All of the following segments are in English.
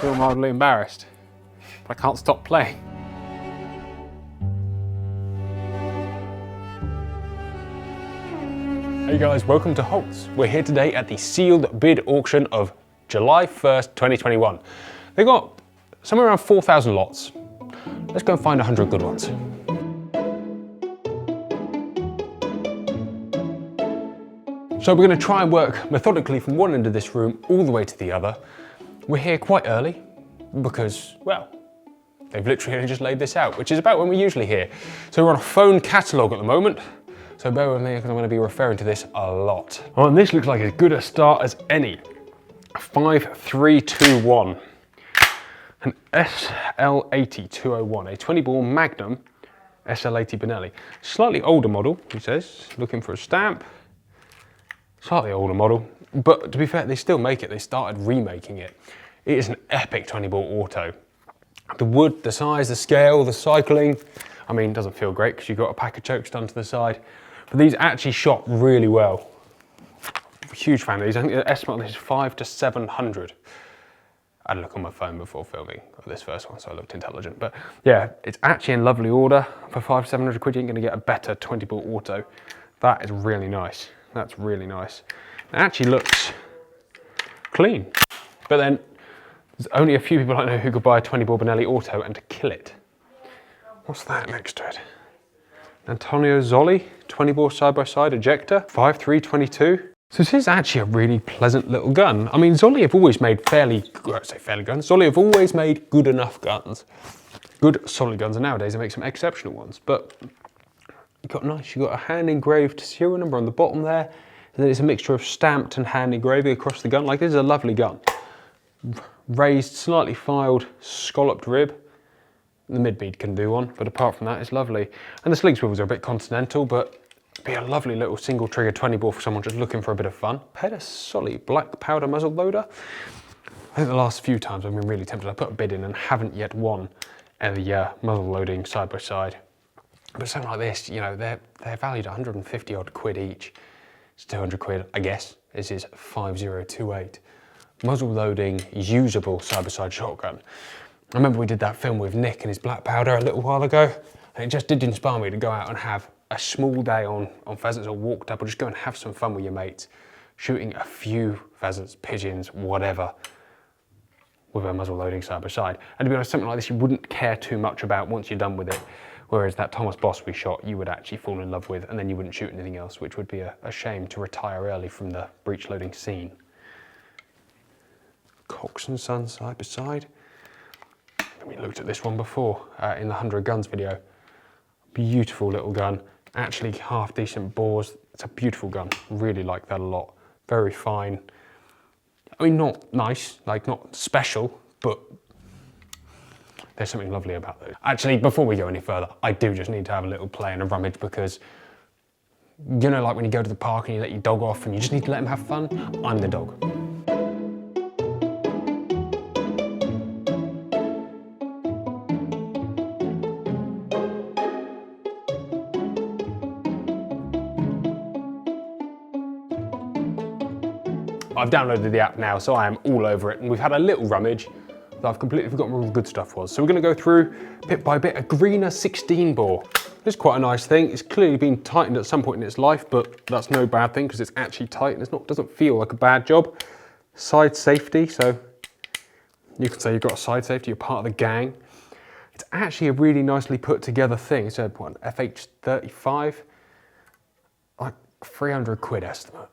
feel mildly embarrassed, but I can't stop playing. Hey guys, welcome to Holt's. We're here today at the sealed bid auction of July 1st, 2021. They got somewhere around 4,000 lots. Let's go and find 100 good ones. So we're going to try and work methodically from one end of this room all the way to the other. We're here quite early because, well, they've literally just laid this out, which is about when we're usually here. So we're on a phone catalogue at the moment. So bear with me because I'm going to be referring to this a lot. Oh, and this looks like as good a start as any. 5321. An SL80-201, a 20 ball Magnum SL80 Benelli. Slightly older model, he says, looking for a stamp. Slightly older model, but to be fair, they still make it. They started remaking it. It is an epic 20 ball auto. The wood, the size, the scale, the cycling, I mean, it doesn't feel great because you've got a pack of chokes done to the side, but these actually shot really well. Huge fan of these. I think the estimate on this is 500 to 700. I had a look on my phone before filming this first one, so I looked intelligent. But yeah, it's actually in lovely order. For 500 to 700 quid, you ain't gonna get a better 20 ball auto. That is really nice. That's really nice. It actually looks clean. But then, there's only a few people I know who could buy a 20 ball Benelli auto and to kill it. What's that next to it? Antonio Zolli, 20 ball side-by-side ejector, 5322. So this is actually a really pleasant little gun. I mean, Zolli have always made fairly guns. Zolli have always made good enough guns. Good solid guns, and nowadays they make some exceptional ones. But you've got a hand engraved serial number on the bottom there, and then it's a mixture of stamped and hand engraving across the gun. Like, this is a lovely gun. Raised, slightly filed, scalloped rib. The mid-bead can do one, but apart from that, it's lovely. And the sling swivels are a bit continental, but it'd be a lovely little single trigger 20 ball for someone just looking for a bit of fun. Paid a solid black powder muzzle loader. I think the last few times I've been really tempted. I put a bid in and haven't yet won the muzzle loading side by side. But something like this, you know, they're valued 150 odd quid each. It's 200 quid, I guess. This is 5028. Muzzle loading, usable side-by-side shotgun. I remember we did that film with Nick and his black powder a little while ago, and it just did inspire me to go out and have a small day on pheasants or walked up, or just go and have some fun with your mates, shooting a few pheasants, pigeons, whatever, with a muzzle loading side-by-side. And to be honest, something like this you wouldn't care too much about once you're done with it. Whereas that Thomas Boss we shot, you would actually fall in love with, and then you wouldn't shoot anything else, which would be a shame to retire early from the breech loading scene. Cox and Son side by side. We looked at this one before in the 100 guns video. Beautiful little gun, actually half decent bores. It's a beautiful gun, really like that a lot. Very fine. I mean, not nice, like not special, but there's something lovely about those. Actually, before we go any further, I do just need to have a little play and a rummage because, you know, like when you go to the park and you let your dog off and you just need to let him have fun? I'm the dog. I've downloaded the app now, so I am all over it, and we've had a little rummage. I've completely forgotten where all the good stuff was. So we're going to go through bit by bit. A greener 16 bore. This is quite a nice thing. It's clearly been tightened at some point in its life, but that's no bad thing because it's actually tight and it doesn't feel like a bad job. Side safety, so you could say you've got a side safety, you're part of the gang. It's actually a really nicely put together thing. It's a what, FH35, like 300 quid estimate.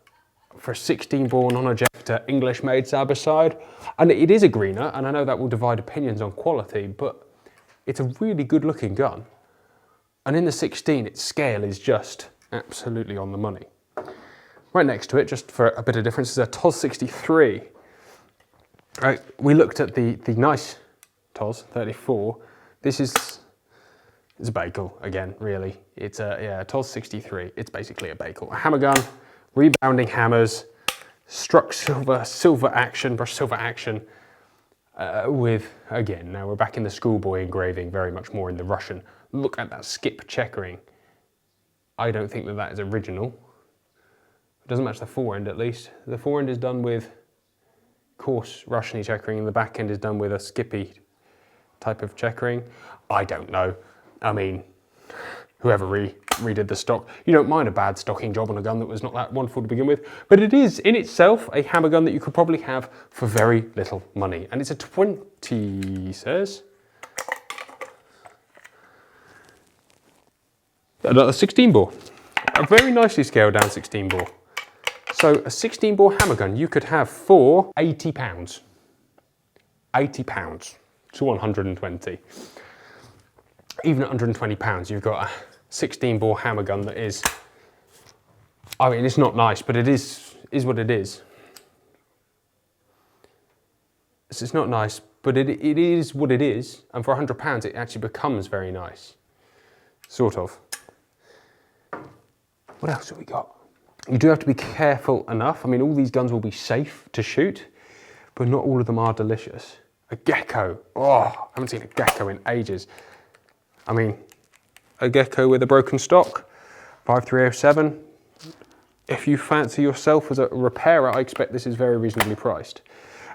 For a 16 bore non-ejector English made side by side. And it is a greener, and I know that will divide opinions on quality, but it's a really good looking gun. And in the 16, its scale is just absolutely on the money. Right next to it, just for a bit of difference, is a TOS 63. Right, we looked at the nice TOS 34. This is, it's a Bakel again, really. It's a TOS 63. It's basically a Bakel. A hammer gun, rebounding hammers, struck silver action, brushed silver action, with, again, now we're back in the schoolboy engraving, very much more in the Russian. Look at that skip checkering. I don't think that is original. It doesn't match the forend at least. The forend is done with coarse Russian checkering and the back end is done with a skippy type of checkering. I don't know. I mean, whoever redid the stock, you don't mind a bad stocking job on a gun that was not that wonderful to begin with, but it is in itself a hammer gun that you could probably have for very little money. And it's a 20, says. Another 16 bore. A very nicely scaled down 16 bore. So a 16 bore hammer gun you could have for £80. £80 to 120. Even at £120, you've got a 16 bore hammer gun that is, I mean, it's not nice, but it is what it is. It's not nice, but it is what it is. And for £100, it actually becomes very nice. Sort of. What else have we got? You do have to be careful enough. I mean, all these guns will be safe to shoot, but not all of them are delicious. A gecko. Oh, I haven't seen a gecko in ages. I mean, a gecko with a broken stock, 5307. If you fancy yourself as a repairer, I expect this is very reasonably priced.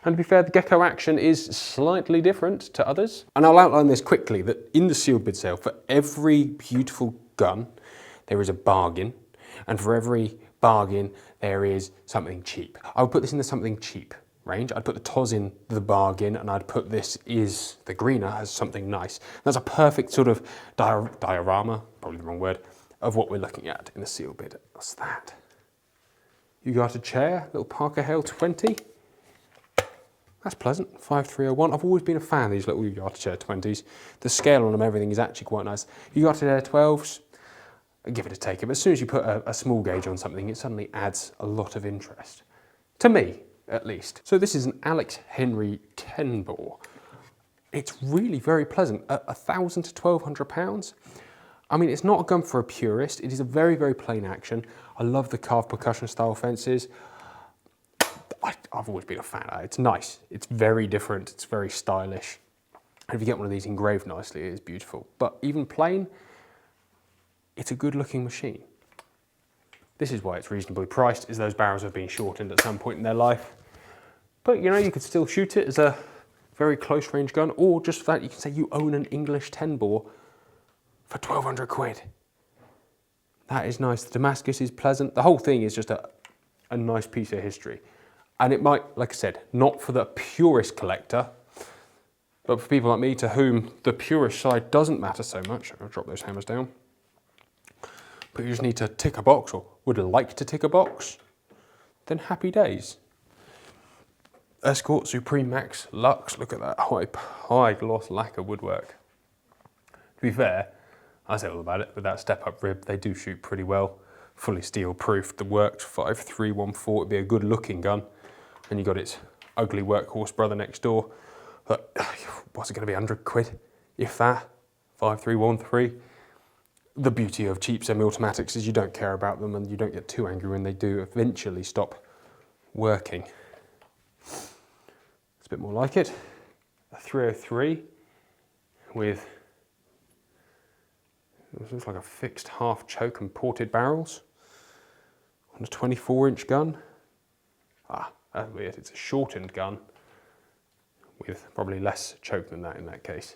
And to be fair, the gecko action is slightly different to others. And I'll outline this quickly, that in the sealed bid sale, for every beautiful gun, there is a bargain. And for every bargain, there is something cheap. I would put this in the something cheap range. I'd put the Toz in the bargain, and I'd put this is the greener as something nice. That's a perfect sort of diorama, probably the wrong word, of what we're looking at in the seal bid. What's that? You got a chair, little Parker Hale 20. That's pleasant, 5301. I've always been a fan of these little Yard Chair 20s. The scale on them, everything is actually quite nice. You got Air 12s. Give it a take. But as soon as you put a small gauge on something, it suddenly adds a lot of interest. To me, at least. So this is an Alex Henry 10 bore. It's really very pleasant. At £1,000 to £1,200. I mean, it's not a gun for a purist. It is a very, very plain action. I love the carved percussion style fences. I've always been a fan of it. It's nice. It's very different. It's very stylish. And if you get one of these engraved nicely, it is beautiful. But even plain, it's a good looking machine. This is why it's reasonably priced, is those barrels have been shortened at some point in their life. But you know, you could still shoot it as a very close range gun, or just that you can say you own an English 10 bore for 1,200 quid. That is nice. The Damascus is pleasant. The whole thing is just a nice piece of history. And it might, like I said, not for the purist collector, but for people like me to whom the purist side doesn't matter so much. I'll drop those hammers down. But you just need to tick a box, or would like to tick a box, then happy days. Escort Supreme Max Lux, look at that high gloss lacquer woodwork. To be fair, I said all about it, with that step up rib, they do shoot pretty well. Fully steel proofed, the works 5314 would be a good looking gun. And you got its ugly workhorse brother next door. But what's it going to be, 100 quid? If that, 5313. The beauty of cheap semi-automatics is you don't care about them and you don't get too angry when they do eventually stop working. It's a bit more like it. A 303 with, it looks like a fixed half choke and ported barrels on a 24-inch gun. That's weird, it's a shortened gun with probably less choke than that in that case.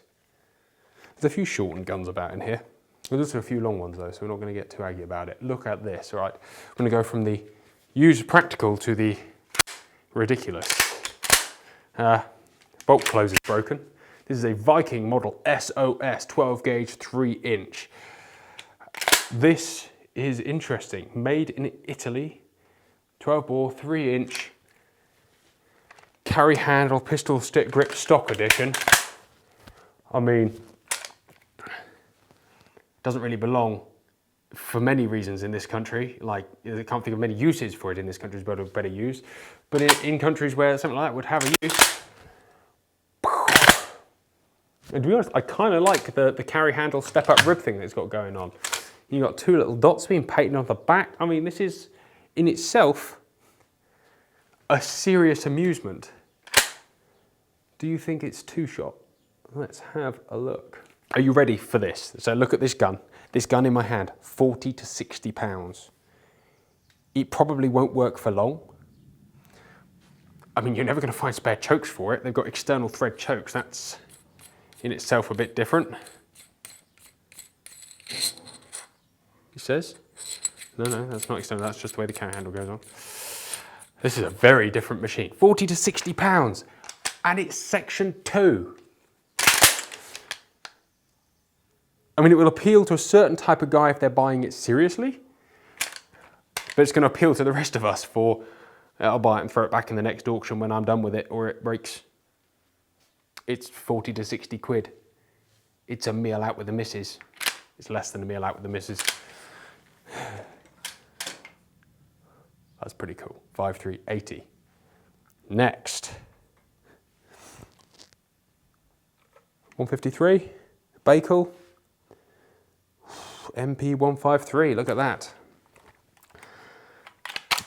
There's a few shortened guns about in here. There's also a few long ones though, so we're not going to get too aggy about it. Look at this, all right? We're going to go from the used practical to the ridiculous. Bolt close is broken. This is a Viking model SOS 12 gauge 3-inch. This is interesting. Made in Italy, 12 bore 3-inch carry handle pistol stick grip stock edition. I mean, doesn't really belong for many reasons in this country. Like, I can't think of many uses for it in this country, but better use. But in countries where something like that would have a use. And to be honest, I kind of like the carry handle step up rib thing that it's got going on. You got two little dots being painted on the back. I mean, this is in itself a serious amusement. Do you think it's two-shot? Let's have a look. Are you ready for this? So look at this gun. This gun in my hand, 40 to 60 pounds. It probably won't work for long. I mean, you're never going to find spare chokes for it. They've got external thread chokes. That's in itself a bit different. He says. No, that's not external. That's just the way the carry handle goes on. This is a very different machine. 40 to 60 pounds. And it's section 2. I mean, it will appeal to a certain type of guy if they're buying it seriously. But it's going to appeal to the rest of us for, I'll buy it and throw it back in the next auction when I'm done with it or it breaks. It's 40 to 60 quid. It's a meal out with the missus. It's less than a meal out with the missus. That's pretty cool. 5380. Next. 153. Bakel. Pt.1, look at that.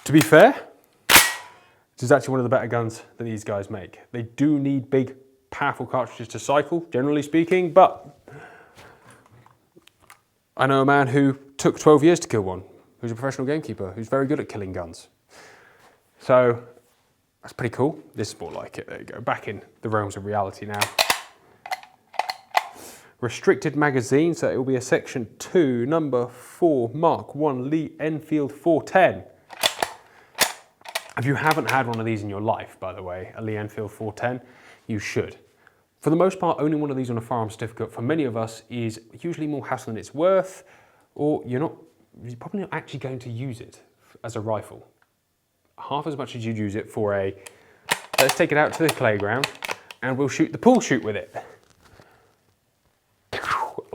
To be fair, this is actually one of the better guns that these guys make. They do need big, powerful cartridges to cycle, generally speaking, but I know a man who took 12 years to kill one, who's a professional gamekeeper, who's very good at killing guns. So that's pretty cool. This is more like it. There you go. Back in the realms of reality now. Restricted magazine, so it will be a section 2, number 4, Mark 1 Lee Enfield 410. If you haven't had one of these in your life, by the way, a Lee Enfield 410, you should. For the most part, owning one of these on a firearm certificate for many of us is usually more hassle than it's worth, or you're probably not actually going to use it as a rifle. Half as much as you'd use it for a, let's take it out to the playground and we'll shoot the pool shoot with it.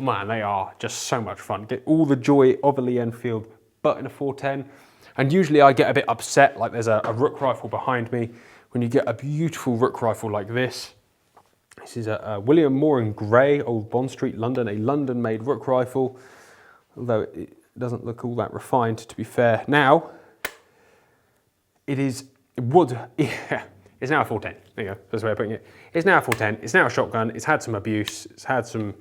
Man, they are just so much fun. Get all the joy of a Lee Enfield, but in a 410. And usually I get a bit upset, like there's a rook rifle behind me. When you get a beautiful rook rifle like this. This is a William Moore and Gray, Old Bond Street, London, a London-made rook rifle. Although it doesn't look all that refined, to be fair. Now, it's now a 410. There you go, that's the way of putting it. It's now a 410, it's now a shotgun, it's had some abuse, it's had some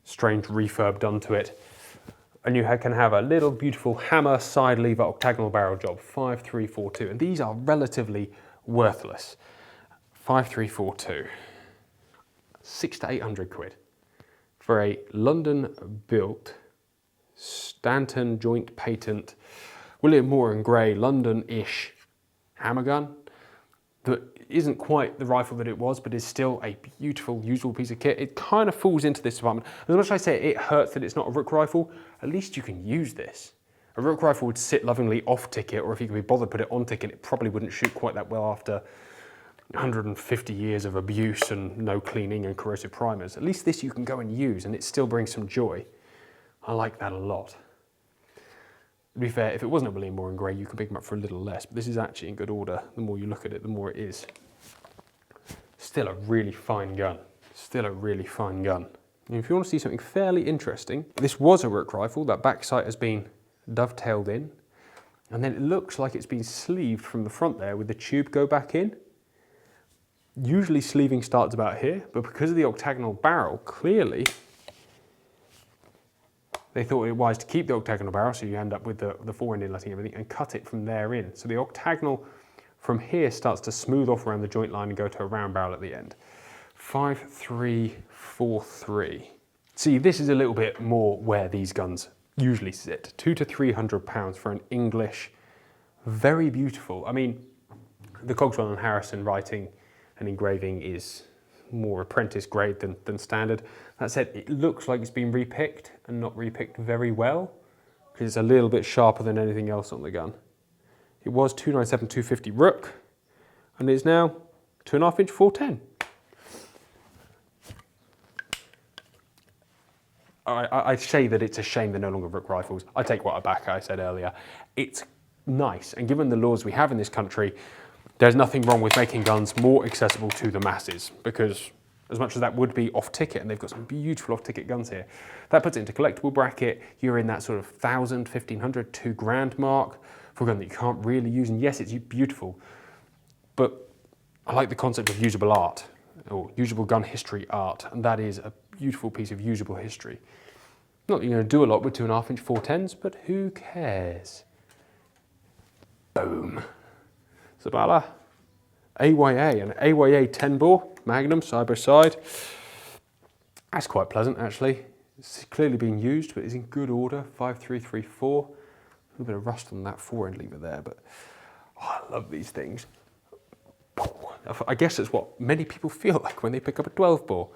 strange refurb done to it. And you can have a little beautiful hammer side lever octagonal barrel job, 5342. And these are relatively worthless. 5342, 600 to 800 quid for a London built Stanton joint patent, William Moore and Gray, London-ish hammer gun that isn't quite the rifle that it was, but is still a beautiful, usable piece of kit. It kind of falls into this department. As much as I say it hurts that it's not a rook rifle, at least you can use this. A rook rifle would sit lovingly off ticket, or if you could be bothered to put it on ticket, it probably wouldn't shoot quite that well after 150 years of abuse and no cleaning and corrosive primers. At least this you can go and use, and it still brings some joy. I like that a lot. To be fair, if it wasn't a William Moore and Gray, you could pick them up for a little less, but this is actually in good order. The more you look at it, the more it is. Still a really fine gun. Still a really fine gun. And if you want to see something fairly interesting, this was a rook rifle. That back sight has been dovetailed in, and then it looks like it's been sleeved from the front there with the tube go back in. Usually sleeving starts about here, but because of the octagonal barrel, clearly they thought it wise to keep the octagonal barrel, so you end up with the forend inletting everything, and cut it from there in. So the octagonal from here starts to smooth off around the joint line and go to a round barrel at the end. 5343. See, this is a little bit more where these guns usually sit. 200 to 300 pounds for an English, very beautiful. I mean, the Cogswell and Harrison writing and engraving is more apprentice grade than standard. That said, it looks like it's been repicked and not repicked very well, because it's a little bit sharper than anything else on the gun. It was 297 250 Rook, and it's now 2.5 inch 410. I say that it's a shame they're no longer Rook rifles. I take what I said earlier. It's nice, and given the laws we have in this country, there's nothing wrong with making guns more accessible to the masses, because as much as that would be off ticket, and they've got some beautiful off ticket guns here, that puts it into collectible bracket. You're in that sort of 1,000, 1,500, $2,000 mark for a gun that you can't really use. And yes, it's beautiful, but I like the concept of usable art, or usable gun history art, and that is a beautiful piece of usable history. Not that you're going to do a lot with 2.5 inch 410s, but who cares? Boom. Zabala, AYA, an AYA 10 bore, Magnum, side by side. That's quite pleasant actually. It's clearly being used, but it's in good order, 5334. A little bit of rust on that fore-end lever there, but oh, I love these things. I guess it's what many people feel like when they pick up a 12 bore.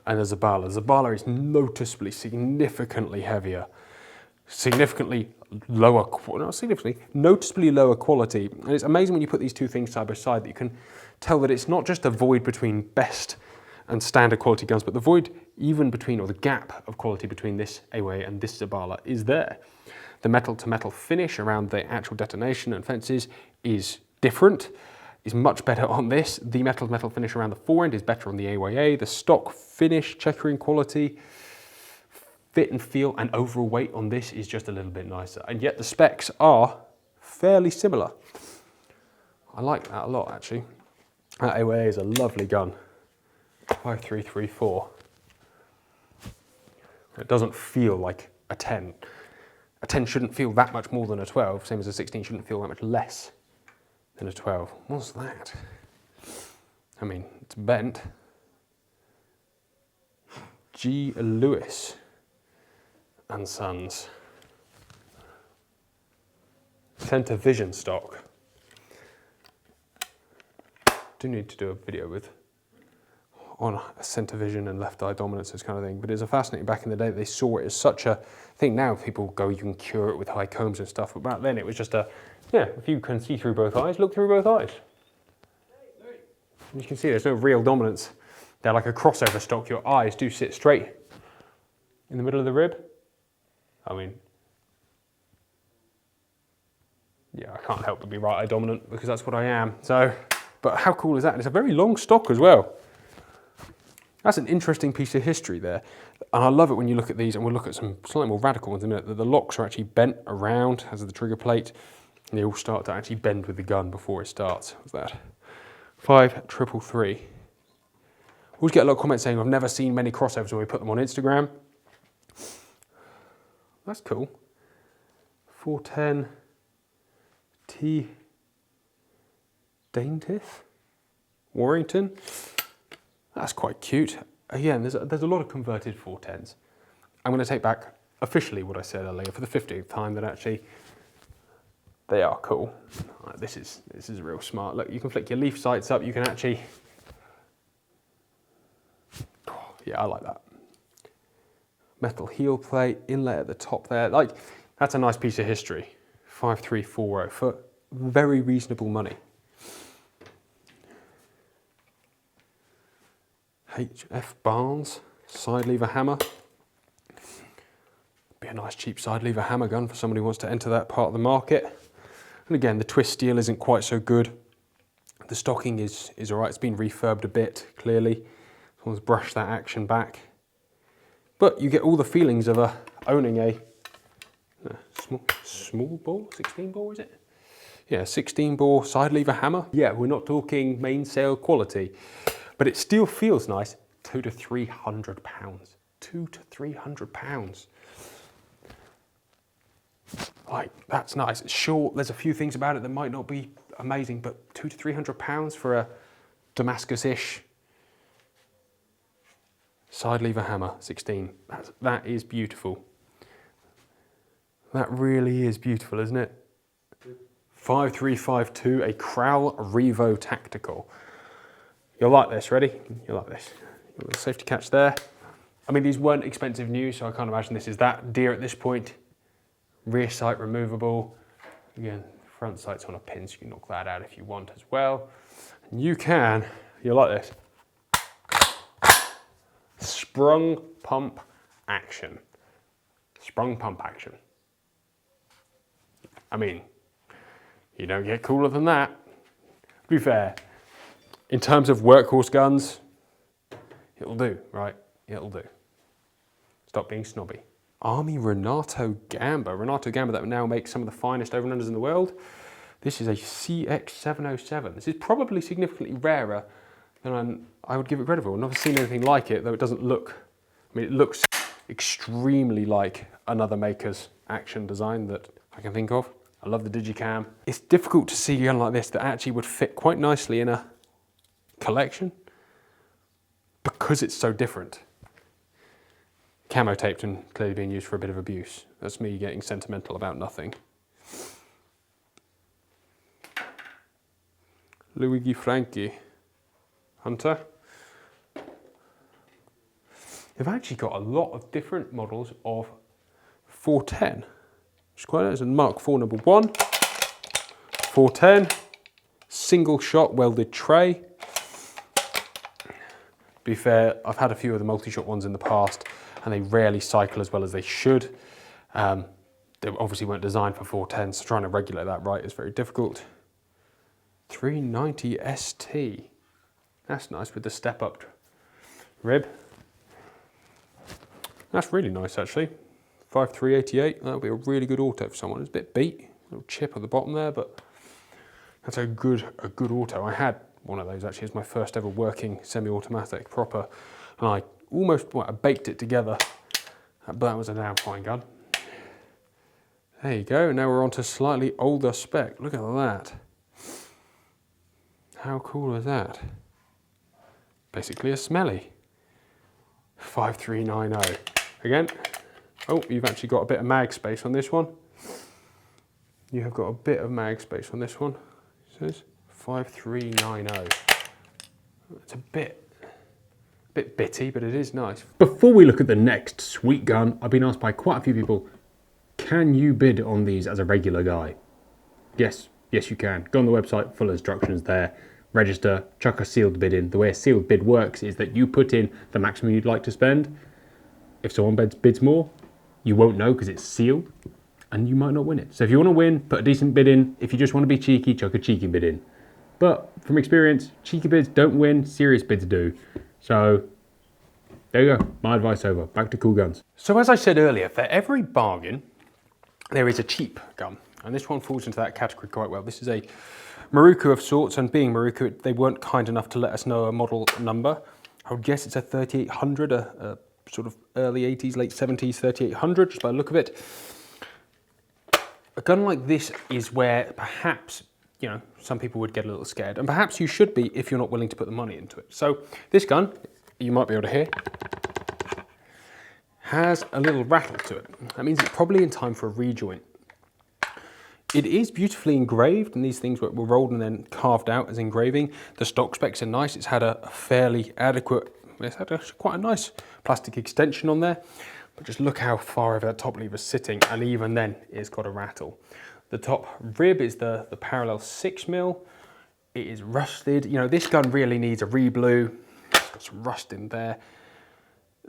And the Zabala. Zabala is noticeably, significantly heavier, significantly lower, not significantly, noticeably lower quality. And it's amazing when you put these two things side by side that you can tell that it's not just a void between best and standard quality guns, but the void even between, or the gap of quality between this AYA and this Zabala is there. The metal to metal finish around the actual detonation and fences is different, is much better on this. The metal to metal finish around the forend is better on the AYA. The stock finish, checkering quality, fit and feel and overall weight on this is just a little bit nicer. And yet the specs are fairly similar. I like that a lot actually. That AYA is a lovely gun. 5334. It doesn't feel like a 10. A 10 shouldn't feel that much more than a 12, same as a 16 shouldn't feel that much less than a 12. What's that? I mean, it's bent. G. Lewis and Sons. Center Vision stock. Do need to do a video with on center vision and left eye dominance, this kind of thing. But it's a fascinating, back in the day, they saw it as such a thing. Now people go, you can cure it with high combs and stuff. But back then it was just a, yeah, if you can see through both eyes, look through both eyes. You can see there's no real dominance. They're like a crossover stock. Your eyes do sit straight in the middle of the rib. I mean, yeah, I can't help but be right eye dominant because that's what I am. So, but how cool is that? And it's a very long stock as well. That's an interesting piece of history there. And I love it when you look at these, and we'll look at some slightly more radical ones in a minute, that the locks are actually bent around as the trigger plate, and they all start to actually bend with the gun before it starts. What's that? 5333. Always get a lot of comments saying, I've never seen many crossovers when we put them on Instagram. That's cool. 410 T Daintiff Warrington. That's quite cute. Again, there's a lot of converted 410s. I'm going to take back officially what I said earlier for the 50th time, that actually they are cool. Right, this is real smart. Look, you can flick your leaf sights up. You can actually, oh, yeah, I like that. Metal heel plate, inlet at the top there. Like, that's a nice piece of history. 5340 for very reasonable money. HF Barnes side lever hammer. Be a nice cheap side lever hammer gun for somebody who wants to enter that part of the market. And again, the twist steel isn't quite so good. The stocking is all right. It's been refurbed a bit, clearly. Someone's brushed that action back. But you get all the feelings of owning a small bore, 16 bore, is it? Yeah, 16 bore side lever hammer. Yeah, we're not talking mainsail quality, but it still feels nice. 200 to 300 pounds. 200 to 300 pounds. Like, that's nice. Sure, there's a few things about it that might not be amazing, but 200 to 300 pounds for a Damascus-ish side lever hammer, 16. That is beautiful. That really is beautiful, isn't it? 5352, a Crowell Revo Tactical. You'll like this, ready? You'll like this. Got a little safety catch there. I mean, these weren't expensive new, so I can't imagine this is that dear at this point. Rear sight removable. Again, front sight's on a pin, so you can knock that out if you want as well. And you can, you'll like this. Sprung pump action. Sprung pump action. I mean, you don't get cooler than that. To be fair, in terms of workhorse guns, it'll do, right? It'll do. Stop being snobby. Army Renato Gamba. Renato Gamba that now makes some of the finest over and unders in the world. This is a CX707. This is probably significantly rarer than I would give it credit for. I've never seen anything like it, though it doesn't look, I mean, it looks extremely like another maker's action design that I can think of. I love the Digicam. It's difficult to see a gun like this that actually would fit quite nicely in a collection because it's so different. Camo taped and clearly being used for a bit of abuse. That's me getting sentimental about nothing. Luigi Franchi, Hunter. They've actually got a lot of different models of 410. Which is quite nice. And Mark IV number 1, 410, single shot welded tray. To be fair, I've had a few of the multi-shot ones in the past and they rarely cycle as well as they should. They obviously weren't designed for 410, so trying to regulate that right is very difficult. 390 ST. That's nice with the step up rib. That's really nice actually. 5388, that'll be a really good auto for someone. It's a bit beat, a little chip at the bottom there, but that's a good auto. I had one of those actually as my first ever working semi-automatic proper, and I almost, I baked it together, but that was a damn fine gun. There you go, now we're on to slightly older spec. Look at that. How cool is that? Basically a smelly. 5390. Again, oh, you've actually got a bit of mag space on this one. You have got a bit of mag space on this one. It says 5390. It's a bit bitty, but it is nice. Before we look at the next sweet gun, I've been asked by quite a few people, can you bid on these as a regular guy? Yes, yes you can. Go on the website, full instructions there. Register, chuck a sealed bid in. The way a sealed bid works is that you put in the maximum you'd like to spend. If someone bids more, you won't know because it's sealed and you might not win it. So if you want to win, put a decent bid in. If you just want to be cheeky, chuck a cheeky bid in. But from experience, cheeky bids don't win, serious bids do. So there you go, my advice over. Back to cool guns. So as I said earlier, for every bargain, there is a cheap gun. And this one falls into that category quite well. This is a Maruku of sorts, and being Maruku, they weren't kind enough to let us know a model number. I would guess it's a 3800, a sort of early 80s, late 70s 3800, just by the look of it. A gun like this is where perhaps, you know, some people would get a little scared, and perhaps you should be if you're not willing to put the money into it. So this gun, you might be able to hear, has a little rattle to it. That means it's probably in time for a rejoint. It is beautifully engraved, and these things were rolled and then carved out as engraving. The stock specs are nice. It's had a fairly adequate, it's had quite a nice plastic extension on there. But just look how far over that top lever is sitting, and even then it's got a rattle. The top rib is the parallel 6mm. It is rusted. You know, this gun really needs a re-blue. It's got some rust in there.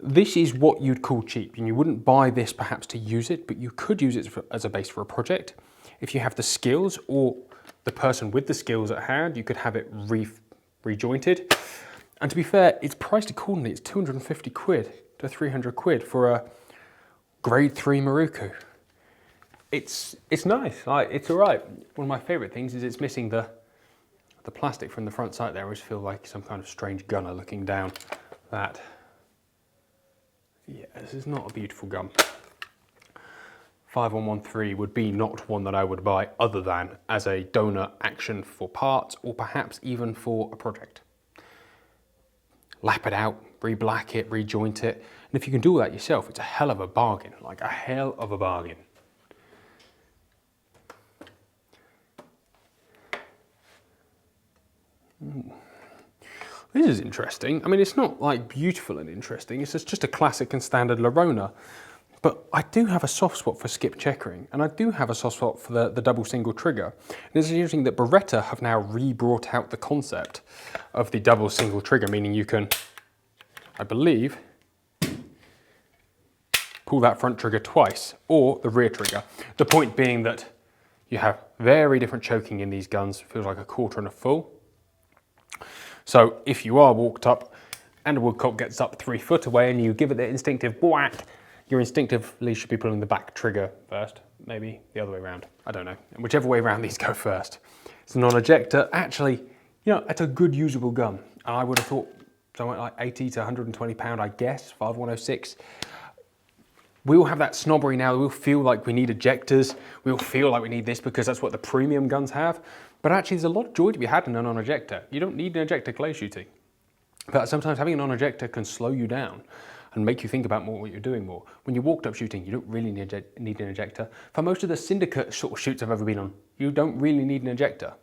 This is what you'd call cheap, and you wouldn't buy this perhaps to use it, but you could use it as a base for a project. If you have the skills, or the person with the skills at hand, you could have it rejointed. And to be fair, it's priced accordingly. It's 250 quid to 300 quid for a grade 3 Maruku. It's nice, like, it's all right. One of my favorite things is it's missing the plastic from the front sight there. I always feel like some kind of strange gunner looking down that. Yeah, this is not a beautiful gun. 5113 would be not one that I would buy other than as a donor action for parts, or perhaps even for a project. Lap it out, re-black it, rejoint it, and if you can do all that yourself, it's a hell of a bargain, like a hell of a bargain. This is interesting. I mean, it's not like beautiful and interesting, it's just a classic and standard Lerona. But I do have a soft spot for skip checkering, and I do have a soft spot for the double single trigger. And it's interesting that Beretta have now re-brought out the concept of the double single trigger, meaning you can, I believe, pull that front trigger twice, or the rear trigger. The point being that you have very different choking in these guns. It feels like a quarter and a full. So if you are walked up and a woodcock gets up 3 foot away and you give it the instinctive whack, you instinctively should be pulling the back trigger first, maybe the other way around, I don't know. And whichever way around these go first. It's a non-ejector. Actually, you know, it's a good usable gun. And I would have thought somewhere like 80 to 120 pound, I guess, 5106. We all have that snobbery now. We all feel like we need ejectors. We all feel like we need this because that's what the premium guns have. But actually, there's a lot of joy to be had in a non-ejector. You don't need an ejector clay shooting. But sometimes having a non-ejector can slow you down and make you think about more what you're doing more. When you walked up shooting, you don't really need an ejector. For most of the syndicate sort of shoots I've ever been on, you don't really need an ejector.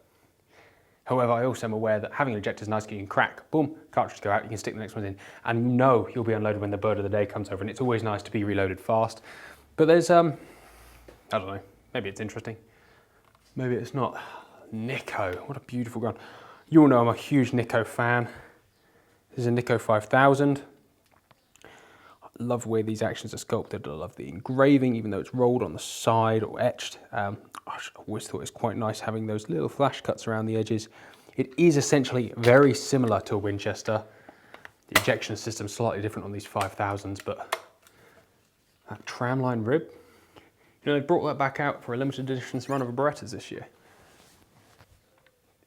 However, I also am aware that having an ejector is nice because you can crack, boom, cartridge go out, you can stick the next one in, and you know you'll be unloaded when the bird of the day comes over, and it's always nice to be reloaded fast. But there's, I don't know, maybe it's interesting, maybe it's not. Nico, what a beautiful gun. You all know I'm a huge Nico fan. This is a Nico 5000. I love the way these actions are sculpted. I love the engraving, even though it's rolled on the side or etched. I always thought it was quite nice having those little flash cuts around the edges. It is essentially very similar to a Winchester. The ejection system's slightly different on these 5000s, but that tramline rib, you know, they brought that back out for a limited edition run of Berettas this year.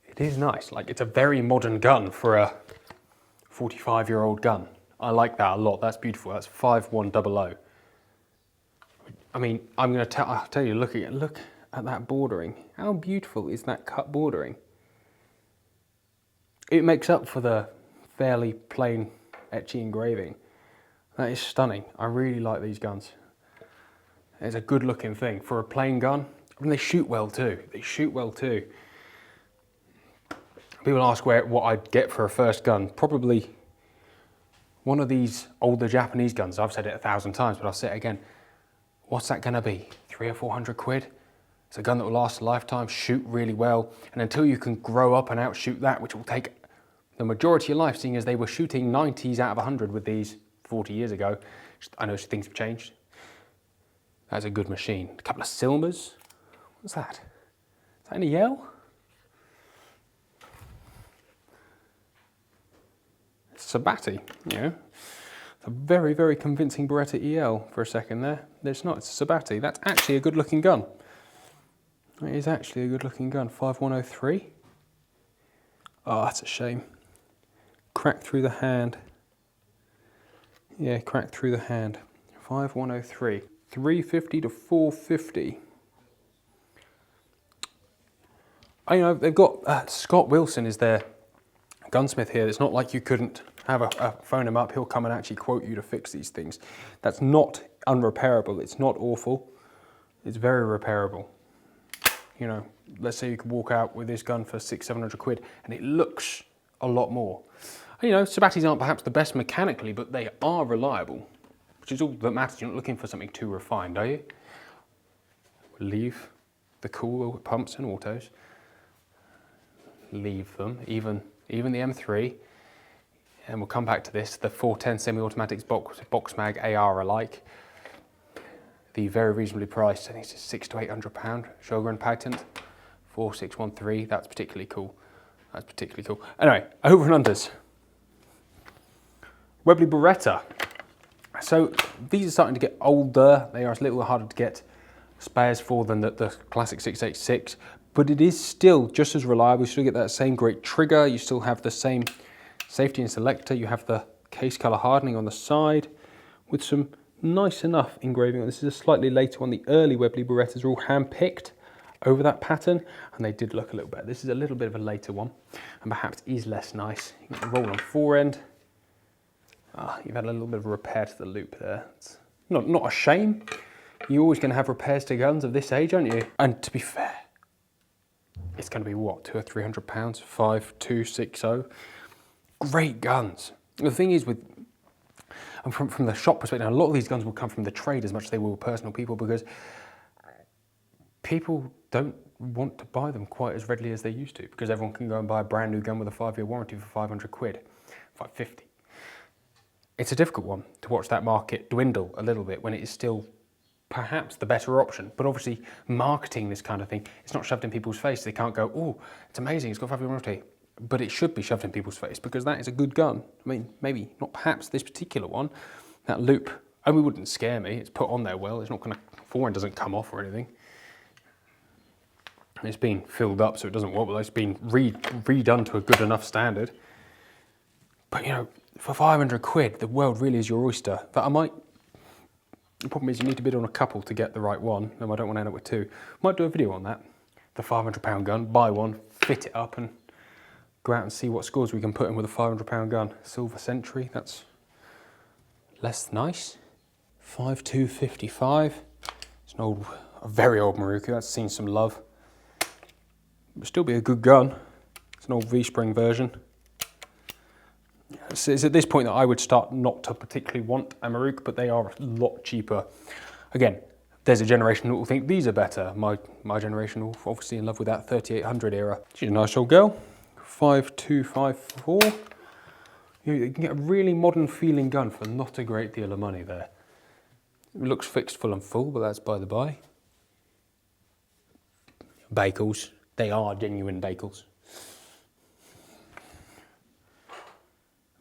It is nice. Like, it's a very modern gun for a 45-year-old gun. I like that a lot. That's beautiful. That's 5100. I mean, I'll tell you, look at that bordering. How beautiful is that cut bordering? It makes up for the fairly plain etchy engraving. That is stunning. I really like these guns. It's a good looking thing. For a plain gun, I mean, they shoot well too. They shoot well too. People ask what I'd get for a first gun. Probably one of these older Japanese guns. I've said it 1,000 times, but I'll say it again. What's that gonna be? 300 or 400 quid? It's a gun that will last a lifetime, shoot really well, and until you can grow up and outshoot that, which will take the majority of your life, seeing as they were shooting 90s out of 100 with these 40 years ago. I know things have changed. That's a good machine. A couple of Silmers. What's that? Is that an EL? Sabatti, you know. It's a very, very convincing Beretta EL for a second there. It's not, it's a Sabatti. That's actually a good looking gun. It is actually a good looking gun. 5103. Oh, that's a shame. Cracked through the hand. Yeah, cracked through the hand. 5103. 350 to 450. You know, they've got Scott Wilson is their gunsmith here. It's not like you couldn't have phone him up. He'll come and actually quote you to fix these things. That's not unrepairable. It's not awful. It's very repairable. You know, let's say you could walk out with this gun for 600-700 quid and it looks a lot more. You know, Sabattis aren't perhaps the best mechanically, but they are reliable, which is all that matters. You're not looking for something too refined, are you? Leave the cool pumps and autos. Leave them, even the M3, and we'll come back to this, the 410 semi-automatics box mag AR alike. The very reasonably priced, I think it's £600 to £800 Shogun patent, 4613, that's particularly cool. That's particularly cool. Anyway, over and unders. Webley Beretta. So these are starting to get older. They are a little harder to get spares for than the classic 686, but it is still just as reliable. You still get that same great trigger. You still have the same safety and selector. You have the case color hardening on the side with some nice enough engraving. This is a slightly later one. The early Webley Berettas are all hand-picked over that pattern, and they did look a little better. This is a little bit of a later one, and perhaps is less nice. You got the roll on forend. You've had a little bit of a repair to the loop there. It's not a shame. You're always going to have repairs to guns of this age, aren't you? And to be fair, it's going to be what, £200 or £300? 5260. Great guns. The thing is, from the shop perspective, a lot of these guns will come from the trade as much as they will personal people, because people don't want to buy them quite as readily as they used to, because everyone can go and buy a brand new gun with a 5-year warranty for 500 quid, 550. It's a difficult one to watch that market dwindle a little bit when it is still perhaps the better option. But obviously, marketing this kind of thing, it's not shoved in people's face. They can't go, oh, it's amazing, it's got 5-year warranty. But it should be shoved in people's face, because that is a good gun. I mean, maybe not perhaps this particular one. That loop, only wouldn't scare me. It's put on there well. It's not going to, forend doesn't come off or anything. It's been filled up so it doesn't wobble. It's been redone to a good enough standard. But you know, for 500 quid, the world really is your oyster. But I might The problem is you need to bid on a couple to get the right one, and I don't want to end up with two. Might do a video on that. The £500 gun, buy one, fit it up, and go out and see what scores we can put in with a £500 gun. Silver Century, that's less nice. 5.255. It's a very old Maruku. That's seen some love. It'll still be a good gun. It's an old V-spring version. It's at this point that I would start not to particularly want a Maruku, but they are a lot cheaper. Again, there's a generation that will think these are better. My generation will obviously in love with that 3800 era. She's a nice old girl. 5.254. You can get a really modern feeling gun for not a great deal of money there. It looks fixed full and full, but that's by the by. Bakels. They are genuine Bakels.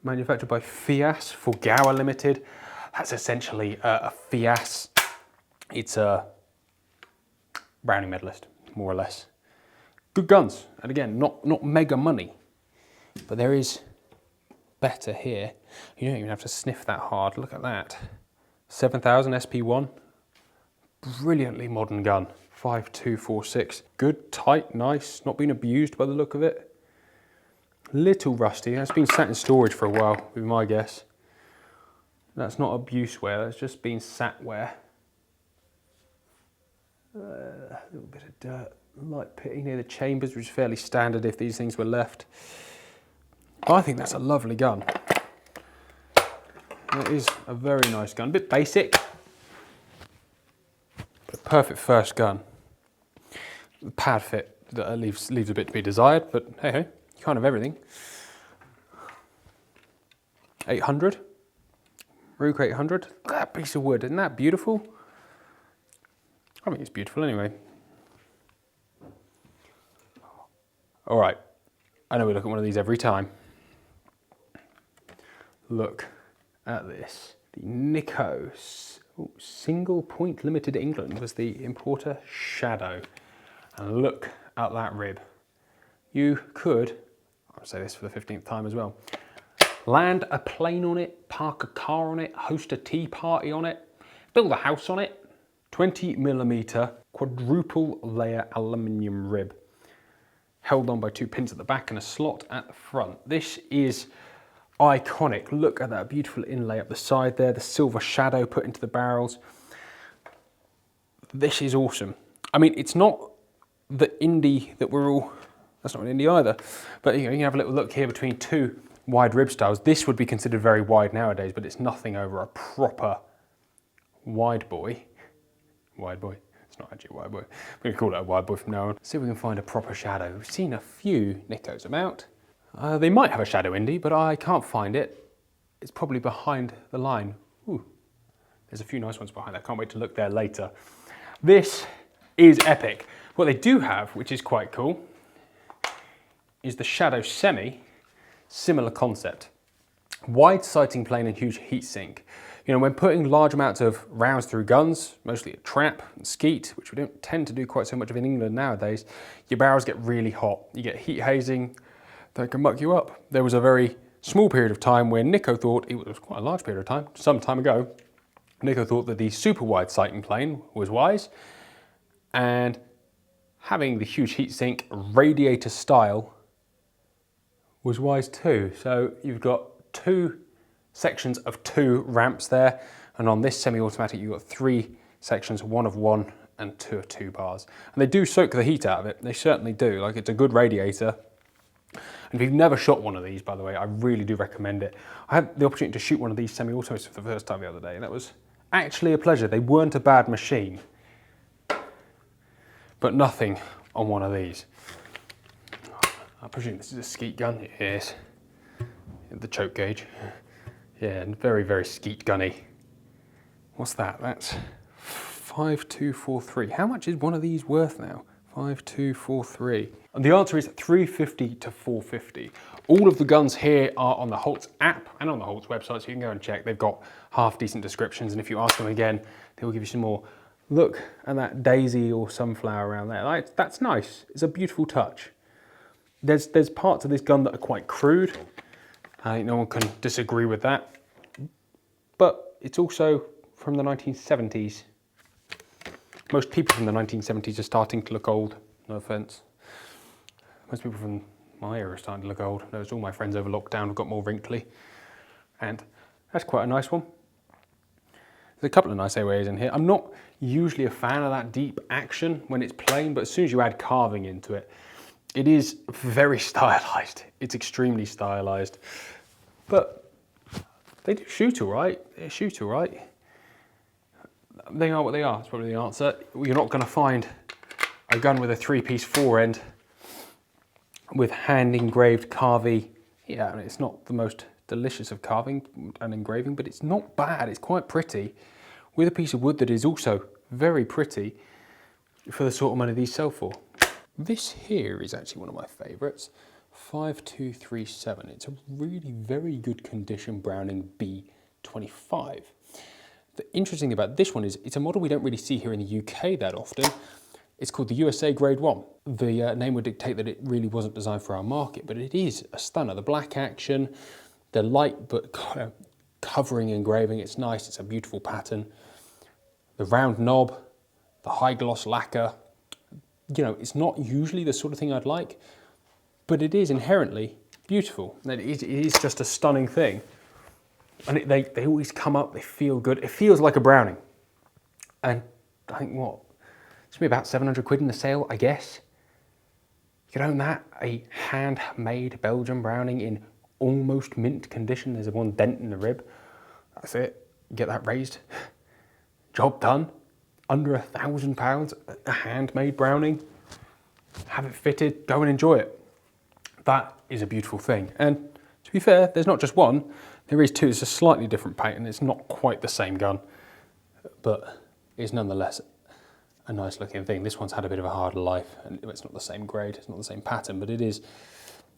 Manufactured by Fias, Fugawa Limited. That's essentially a Fias. It's a Browning medalist, more or less. Good guns, and again, not mega money, but there is better here. You don't even have to sniff that hard. Look at that. 7000 SP1. Brilliantly modern gun. 5.246. Good, tight, nice. Not been abused by the look of it. Little rusty. That's been sat in storage for a while, would be my guess. That's not abuse wear. That's just been sat wear. A little bit of dirt. Light pitting near the chambers, which is fairly standard if these things were left. I think that's a lovely gun. It is a very nice gun. A bit basic, but perfect first gun. The pad fit that leaves a bit to be desired, but hey ho, you can't have everything. 800. Maruku 800. Look at that piece of wood, isn't that beautiful? I think it's beautiful anyway. All right, I know we look at one of these every time. Look at this. The Nico Single Point Limited England was the importer Shadow. And look at that rib. You could, I'll say this for the 15th time as well, land a plane on it, park a car on it, host a tea party on it, build a house on it. 20mm quadruple layer aluminium rib, held on by 2 pins at the back and a slot at the front. This is iconic. Look at that beautiful inlay up the side there, the silver shadow put into the barrels. This is awesome. I mean, it's not the Indy that we're all, that's not an Indy either, but you can have a little look here between two wide rib styles. This would be considered very wide nowadays, but it's nothing over a proper wide boy. Wide boy. It's not actually a wide boy. We're going to call it a wide boy from now on. See if we can find a proper shadow. We've seen a few Nikos about. They might have a shadow Indy, but I can't find it. It's probably behind the line. Ooh, there's a few nice ones behind. I can't wait to look there later. This is epic. What they do have, which is quite cool, is the Shadow Semi. Similar concept. Wide sighting plane and huge heat sink. You know, when putting large amounts of rounds through guns, mostly at trap and skeet, which we don't tend to do quite so much of in England nowadays, your barrels get really hot. You get heat hazing that can muck you up. There was a very small period of time where Nico thought, it was quite a large period of time, some time ago, Nico thought that the super wide sighting plane was wise, and having the huge heat sink radiator style was wise too. So you've got two sections of 2 ramps there, and on this semi-automatic you've got 3 sections, 1 of 1 and 2 of 2 bars. And they do soak the heat out of it, they certainly do. Like, it's a good radiator. And if you've never shot one of these, by the way, I really do recommend it. I had the opportunity to shoot one of these semi-autos for the first time the other day, and that was actually a pleasure. They weren't a bad machine, but nothing on one of these. I presume this is a skeet gun. It is. The choke gauge. Yeah, and very, very skeet gunny. What's that? That's 5.243. How much is one of these worth now? 5.243. And the answer is 350 to 450. All of the guns here are on the Holtz app and on the Holtz website, so you can go and check. They've got half decent descriptions, and if you ask them again, they will give you some more. Look at that daisy or sunflower around there. Like, that's nice. It's a beautiful touch. There's parts of this gun that are quite crude. I think no one can disagree with that. But it's also from the 1970s. Most people from the 1970s are starting to look old, no offence. Most people from my era are starting to look old. Noticed all my friends over lockdown have got more wrinkly. And that's quite a nice one. There's a couple of nice airways in here. I'm not usually a fan of that deep action when it's plain, but as soon as you add carving into it, it is very stylized. It's extremely stylized. But they do shoot all right. They shoot all right. They are what they are. That's probably the answer. You're not going to find a gun with a 3-piece forend with hand engraved carving. Yeah, it's not the most delicious of carving and engraving, but it's not bad. It's quite pretty with a piece of wood that is also very pretty for the sort of money these sell for. This here is actually one of my favourites, 5237. It's a really very good condition Browning B25. The interesting thing about this one is it's a model we don't really see here in the UK that often. It's called the USA Grade 1. The name would dictate that it really wasn't designed for our market, but it is a stunner. The black action, the light but kind of covering engraving, it's nice, it's a beautiful pattern. The round knob, the high gloss lacquer, you know, it's not usually the sort of thing I'd like, but it is inherently beautiful. It is just a stunning thing. And they always come up, they feel good. It feels like a Browning. And I think what? It's gonna be about 700 quid in the sale, I guess. You could own that, a handmade Belgian Browning in almost mint condition. There's one dent in the rib. That's it, get that raised. Job done. Under £1,000, a handmade Browning. Have it fitted, go and enjoy it. That is a beautiful thing. And to be fair, there's not just one, there is two. It's a slightly different pattern. It's not quite the same gun, but it's nonetheless a nice looking thing. This one's had a bit of a harder life, and it's not the same grade, it's not the same pattern, but it is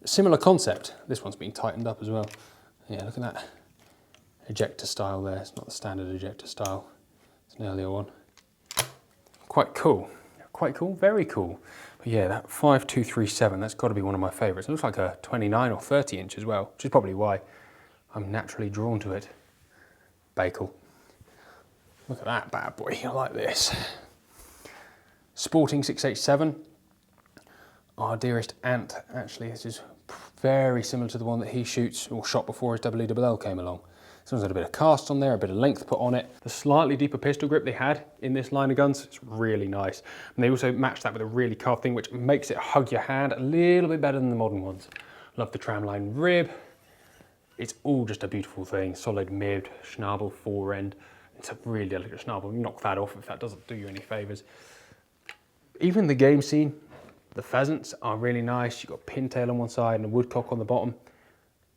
a similar concept. This one's been tightened up as well. Yeah, look at that ejector style there. It's not the standard ejector style. It's an earlier one. Quite cool, very cool. But yeah, that 5237, that's got to be one of my favourites. It looks like a 29 or 30 inch as well, which is probably why I'm naturally drawn to it. Bakel. Look at that bad boy, I like this. Sporting 687. Our dearest Ant, actually, this is very similar to the one that he shoots or shot before his WLL came along. This one's had a bit of cast on there, a bit of length put on it. The slightly deeper pistol grip they had in this line of guns, it's really nice. And they also matched that with a really carved thing, which makes it hug your hand a little bit better than the modern ones. Love the tramline rib. It's all just a beautiful thing. Solid mid, schnabel forend. It's a really delicate schnabel. Knock that off if that doesn't do you any favours. Even the game scene, the pheasants are really nice. You've got pintail on one side and a woodcock on the bottom.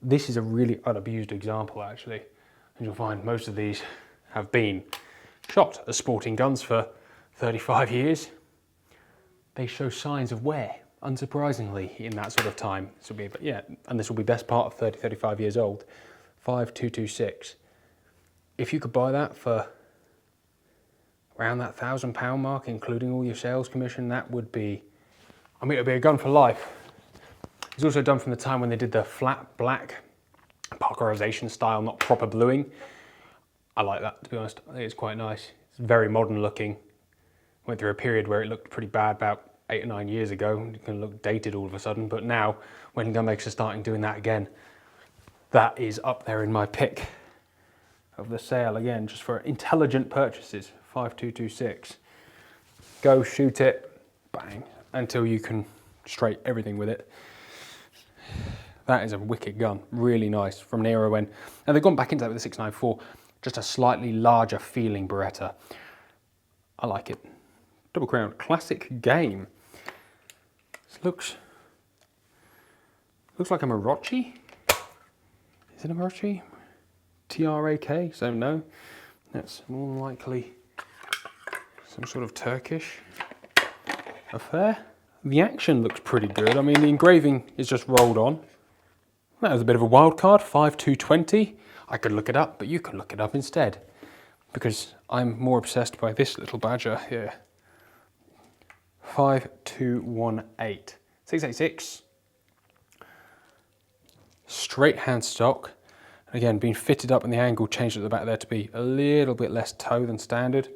This is a really unabused example, actually. And you'll find most of these have been shot as sporting guns for 35 years. They show signs of wear, unsurprisingly, in that sort of time. This will be, yeah, and this will be best part of 30, 35 years old. 5226. If you could buy that for around that £1,000 mark, including all your sales commission, that would be, I mean, it would be a gun for life. It's also done from the time when they did the flat black Parkerization style, not proper bluing. I like that, to be honest. I think it's quite nice. It's very modern looking. Went through a period where it looked pretty bad about 8 or 9 years ago. It can look dated all of a sudden, but now when gun makers are starting doing that again, that is up there in my pick of the sale again, just for intelligent purchases. 5226. Go shoot it, bang, until you can straight everything with it. That is a wicked gun, really nice, from an era when, and they've gone back into that with the 694, just a slightly larger feeling Beretta. I like it. Double Crown, classic game. This looks like a Marochi. Is it a Marochi? TRAK, so no. That's more than likely some sort of Turkish affair. The action looks pretty good. I mean, the engraving is just rolled on. That was a bit of a wild card, 5220. I could look it up, but you could look it up instead, because I'm more obsessed by this little badger here. 5218. 686. Straight hand stock. Again, being fitted up and the angle changed at the back there to be a little bit less toe than standard.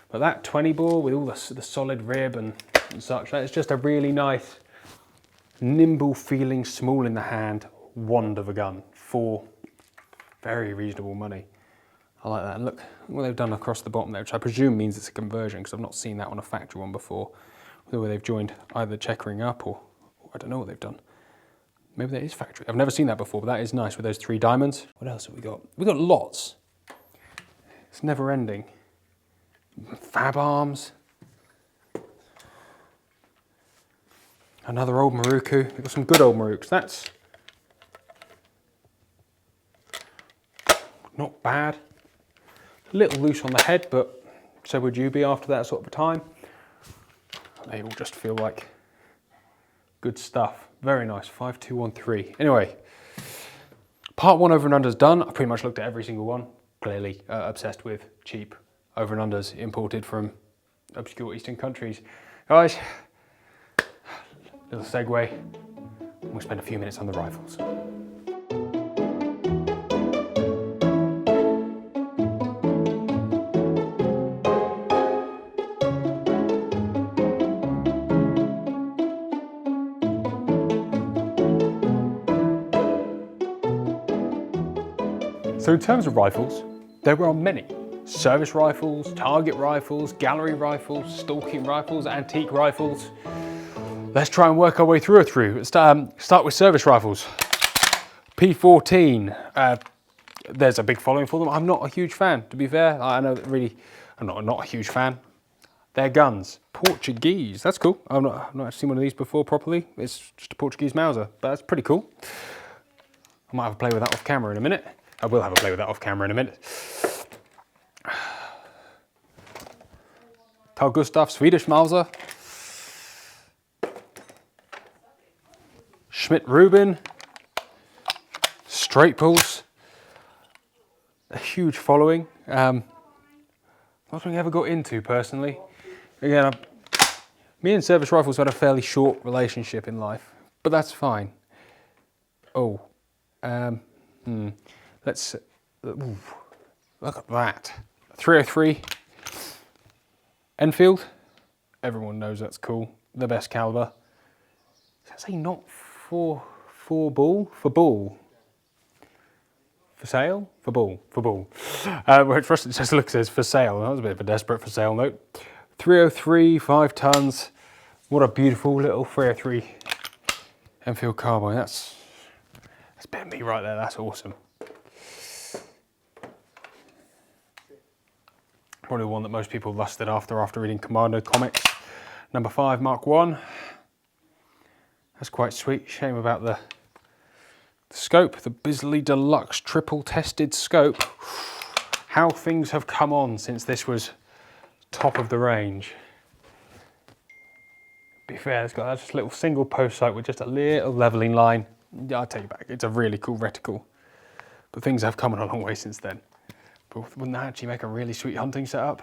But that 20 bore with all the solid rib and such, that is just a really nice, nimble feeling, small in the hand wand of a gun for very reasonable money. I like that. And look what they've done across the bottom there, which I presume means it's a conversion because I've not seen that on a factory one before, where they've joined either checkering up or I don't know what they've done. Maybe that is factory. I've never seen that before, but that is nice with those 3 diamonds. What else have we got? We've got lots. It's never ending. Fab arms. Another old Maruku. We've got some good old Maruks. That's not bad. A little loose on the head, but so would you be after that sort of a time. They all just feel like good stuff. Very nice, 5213. Anyway, part 1 over and unders done. I pretty much looked at every single one. Clearly obsessed with cheap over and unders imported from obscure Eastern countries. Guys, little segue. We'll spend a few minutes on the rifles. So in terms of rifles, there are many. Service rifles, target rifles, gallery rifles, stalking rifles, antique rifles. Let's try and work our way through. Let's start with service rifles. P.1. There's a big following for them. I'm not a huge fan, to be fair. I know that really, I'm not a huge fan. They're guns. Portuguese, that's cool. I've not actually seen one of these before properly. It's just a Portuguese Mauser, but that's pretty cool. I might have a play with that off camera in a minute. I will have a play with that off camera in a minute. Carl Gustaf, Swedish Mauser. Schmidt Rubin. Straight pulls. A huge following. Not something I ever got into personally. Again, me and service rifles had a fairly short relationship in life, but that's fine. Oh, let's, ooh, look at that. 303 Enfield. Everyone knows that's cool. The best caliber. Does that say not for ball? For ball. For sale? For ball. For ball. For us it says for sale. That was a bit of a desperate for sale note. 303, 5 tons. What a beautiful little 303 Enfield carbine. That's a bit of me right there. That's awesome. Probably one that most people lusted after reading Commando comics. Number 5 Mark 1. That's quite sweet. Shame about the scope, the Bisley Deluxe triple tested scope. How things have come on since this was top of the range. To be fair, it's got just a little single post sight with just a little leveling line. I'll take it back, it's a really cool reticle. But things have come on a long way since then. But wouldn't that actually make a really sweet hunting setup?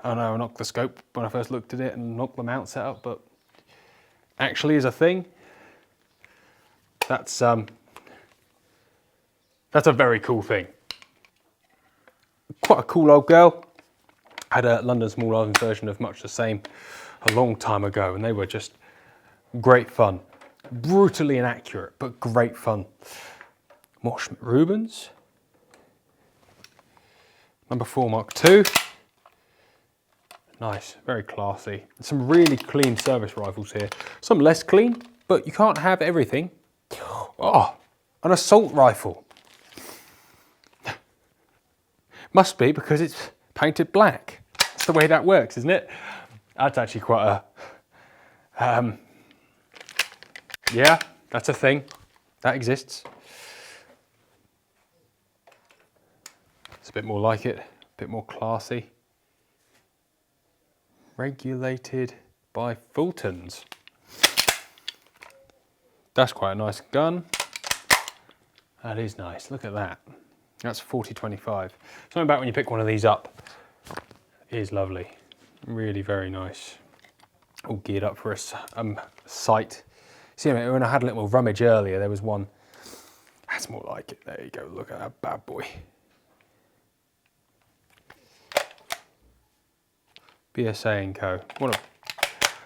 I know I knocked the scope when I first looked at it and knocked the mount setup, but actually as a thing, that's a very cool thing. Quite a cool old girl. I had a London Small Arms version of much the same a long time ago, and they were just great fun. Brutally inaccurate, but great fun. More Schmidt Rubens. Number 4 Mark 2. Nice, very classy. Some really clean service rifles here. Some less clean, but you can't have everything. Oh, an assault rifle. Must be because it's painted black. That's the way that works, isn't it? That's actually quite a... yeah, that's a thing. That exists. It's a bit more like it, a bit more classy. Regulated by Fultons. That's quite a nice gun. That is nice, look at that. That's 40-25. Something about when you pick one of these up is lovely. Really very nice. All geared up for a sight. See, when I had a little rummage earlier, there was one. That's more like it. There you go. Look at that bad boy. BSA & Co.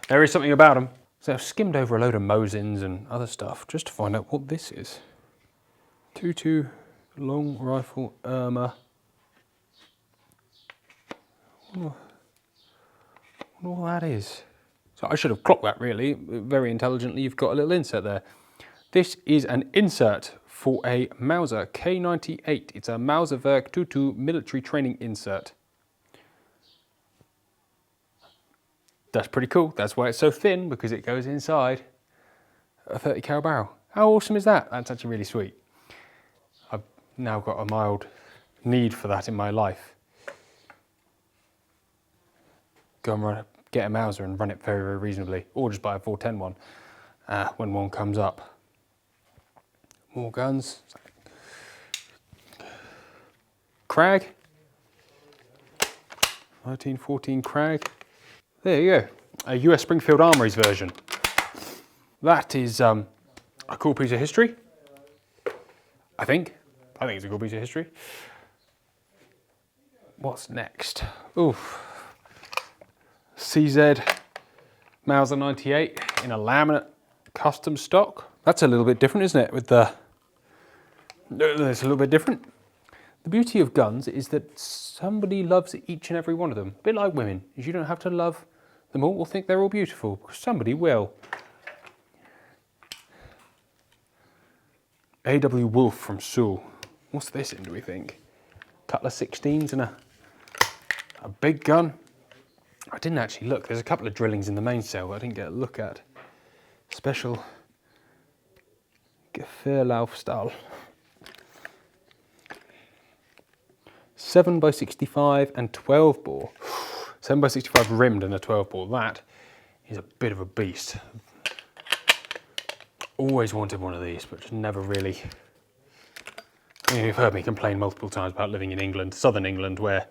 There is something about them. So I've skimmed over a load of Mosins and other stuff just to find out what this is. 2.2 long rifle Irma. I wonder what that is. So I should have clocked that really. Very intelligently, you've got a little insert there. This is an insert for a Mauser K98. It's a Mauserwerk 2.2 military training insert. That's pretty cool. That's why it's so thin, because it goes inside a 30 cal barrel. How awesome is that? That's actually really sweet. I've now got a mild need for that in my life. Go and get a Mauser and run it very, very reasonably, or just buy a 410 one when one comes up. More guns. Krag. 1914 Krag. There you go. A US Springfield Armories version. That is a cool piece of history. I think it's a cool piece of history. What's next? Oof. CZ Mauser 98 in a laminate custom stock. That's a little bit different, isn't it? It's a little bit different. The beauty of guns is that somebody loves each and every one of them. A bit like women. You don't have to love them all or think they're all beautiful, because somebody will. A.W. Wolf from Sewell. What's this in, do we think? Couple of 16s and a big gun. I didn't actually look. There's a couple of drillings in the mainsail that I didn't get a look at. Special Gefährlaufstahl. 7x65 and 12 bore. 7x65 rimmed and a 12 bore. That is a bit of a beast. Always wanted one of these, but just never really. You've heard me complain multiple times about living in England, southern England, where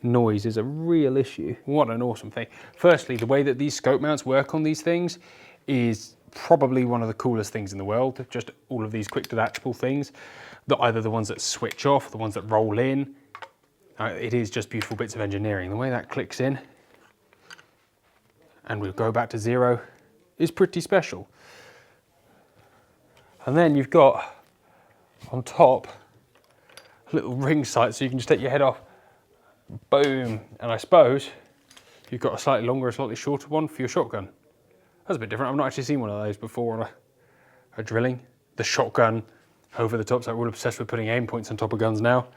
noise is a real issue. What an awesome thing. Firstly, the way that these scope mounts work on these things is probably one of the coolest things in the world. Just all of these quick detachable things, either the ones that switch off, the ones that roll in. It is just beautiful bits of engineering. The way that clicks in and we'll go back to zero is pretty special. And then you've got on top a little ring sight, so you can just take your head off. Boom. And I suppose you've got a slightly longer, a slightly shorter one for your shotgun. That's a bit different. I've not actually seen one of those before on a drilling. The shotgun over the top, so we're all obsessed with putting aim points on top of guns now.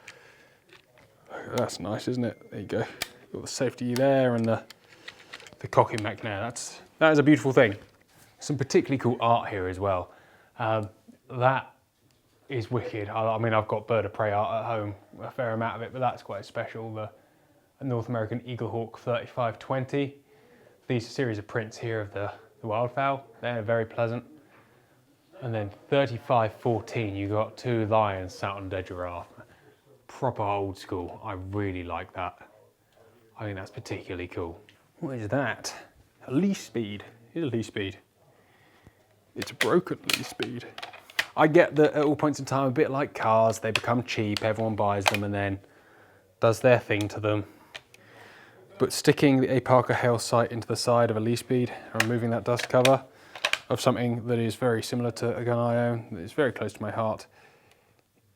That's nice, isn't it? There you go. You've got the safety there and the cocking back now. That is a beautiful thing. Some particularly cool art here as well. That is wicked. I mean, I've got bird of prey art at home, a fair amount of it, but that's quite special. The North American Eaglehawk 3520. These series of prints here of the wildfowl, they're very pleasant. And then 3514, you got two lions sat on a dead giraffe. Proper old school. I really like that. I think that's particularly cool. What is that? A leaf speed. Here's a leaf speed. It's a broken leaf speed. I get that at all points in time, a bit like cars, they become cheap, everyone buys them and then does their thing to them. But sticking the A. Parker Hale sight into the side of a leaf speed and removing that dust cover of something that is very similar to a gun I own, that is very close to my heart,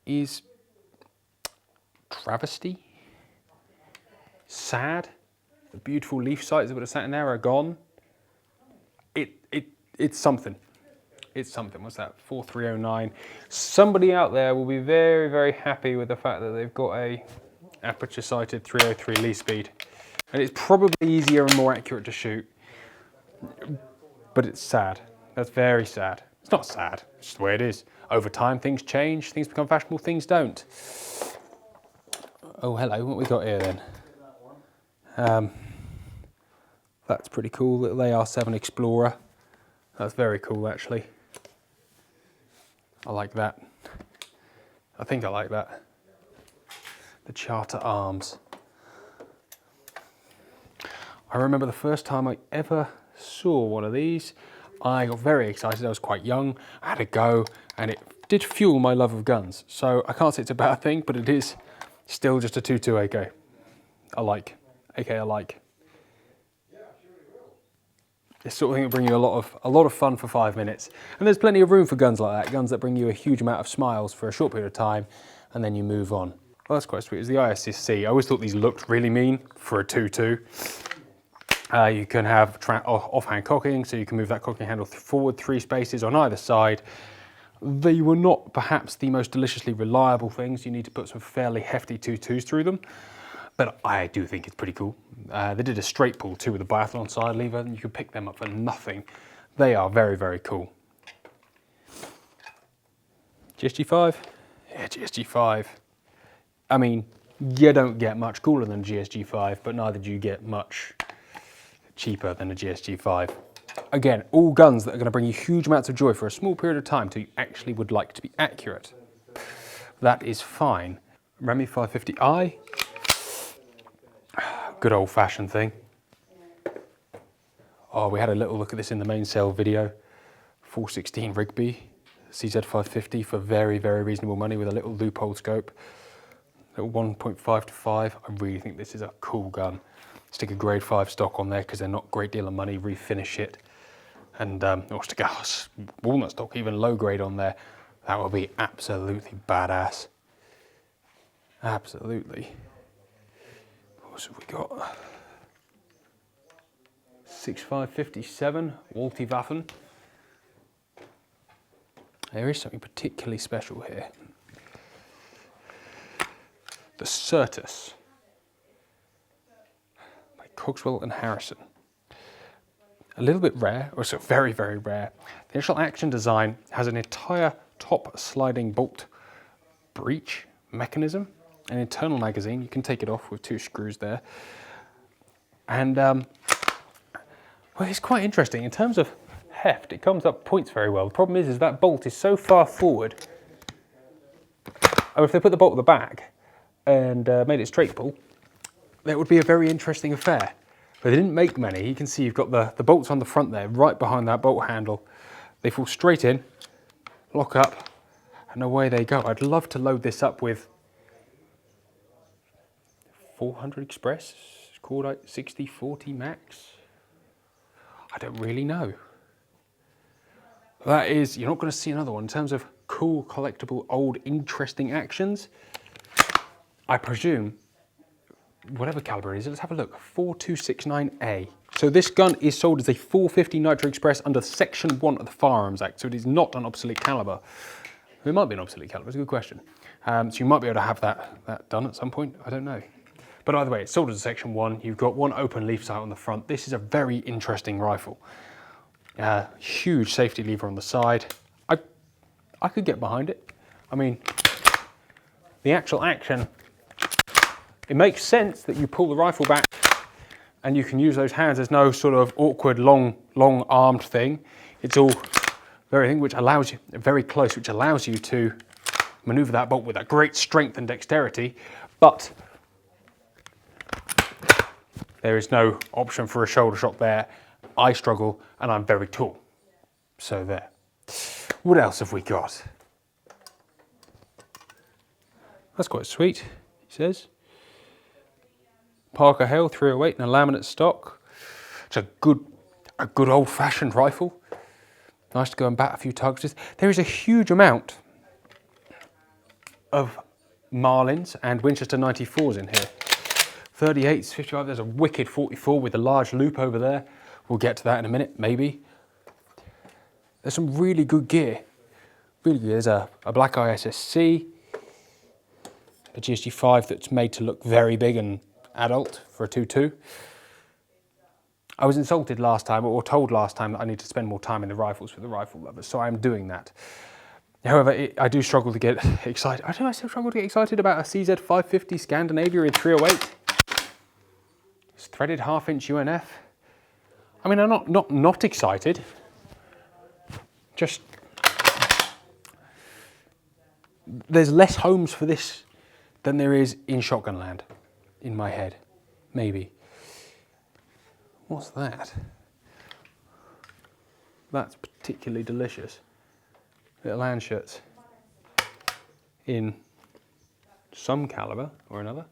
is travesty, sad. The beautiful leaf sights that would have sat in there are gone. It's something. It's something. What's that? 4309. Somebody out there will be very, very happy with the fact that they've got a aperture sighted 303 leaf speed. And it's probably easier and more accurate to shoot. But it's sad. That's very sad. It's not sad. It's just the way it is. Over time, things change. Things become fashionable. Things don't. Oh, hello. What we got here then? That's pretty cool. Little AR7 Explorer. That's very cool, actually. I like that. I think I like that. The Charter Arms. I remember the first time I ever saw one of these, I got very excited. I was quite young. I had a go and it did fuel my love of guns. So I can't say it's a bad thing, but it is still just a 2.2 AK. I like. This sort of thing will bring you a lot of fun for 5 minutes. And there's plenty of room for guns like that, guns that bring you a huge amount of smiles for a short period of time, and then you move on. Well, that's quite sweet. It's the ISSC. I always thought these looked really mean for a 2.2. You can have offhand cocking, so you can move that cocking handle forward 3 spaces on either side. They were not perhaps the most deliciously reliable things. You need to put some fairly hefty 2.2s through them. But I do think it's pretty cool. They did a straight pull too with a biathlon side lever, and you can pick them up for nothing. They are very, very cool. GSG5? Yeah, GSG5. I mean, you don't get much cooler than a GSG5, but neither do you get much cheaper than a GSG5. Again, all guns that are going to bring you huge amounts of joy for a small period of time till you actually would like to be accurate. That is fine. Remy 550i. Good old-fashioned thing. Oh, we had a little look at this in the main sale video. 416 Rigby CZ550 for very, very reasonable money with a little loophole scope. Little 1.5 to 5. I really think this is a cool gun. Stick a grade 5 stock on there because they're not a great deal of money. Refinish it, and or stick a walnut stock, even low grade on there. That would be absolutely badass. Absolutely. What have we got? 6557 Multiwaffen. There is something particularly special here. The Certus by Cogswell and Harrison. A little bit rare, or so very, very rare. The initial action design has an entire top sliding bolt breech mechanism, an internal magazine. You can take it off with 2 screws there. And well, it's quite interesting. In terms of heft, it comes up points very well. The problem is that bolt is so far forward. Oh, if they put the bolt at the back and made it straight pull, that would be a very interesting affair. But they didn't make many. You can see you've got the bolts on the front there, right behind that bolt handle. They fall straight in, lock up, and away they go. I'd love to load this up with 400 Express, called out 60-40 Max. I don't really know. That is, you're not going to see another one in terms of cool, collectible, old, interesting actions. I presume, whatever caliber it is, let's have a look, 4269A. So this gun is sold as a 450 Nitro Express under Section 1 of the Firearms Act, so it is not an obsolete caliber. It might be an obsolete caliber, it's a good question. So you might be able to have that done at some point, I don't know. But either way, it's sold as a Section 1, you've got one open leaf sight on the front. This is a very interesting rifle. Huge safety lever on the side. I could get behind it. I mean, the actual action, it makes sense that you pull the rifle back and you can use those hands. There's no sort of awkward, long armed thing. It's all very thing, which allows you, very close, which allows you to maneuver that bolt with that great strength and dexterity, but there is no option for a shoulder shot there. I struggle and I'm very tall. So there. What else have we got? That's quite sweet, he says. Parker Hale 308 and a laminate stock. It's a good old-fashioned rifle. Nice to go and bat a few targets with. There is a huge amount of Marlins and Winchester 94s in here. 38s, 55, there's a wicked 44 with a large loop over there. We'll get to that in a minute, maybe. There's some really good gear. Really good. There's a black ISSC, a GSG5 that's made to look very big and adult for a 2.2. I was insulted last time, or told last time, that I need to spend more time in the rifles for the rifle lovers, so I'm doing that. However, I do struggle to get excited. I don't know, I still struggle to get excited about a CZ550 Scandinavia in 308. It's threaded 1/2-inch UNF. I mean, I'm not excited. Just, there's less homes for this than there is in shotgun land, in my head, maybe. What's that? That's particularly delicious. Little hand shirts. in some caliber or another.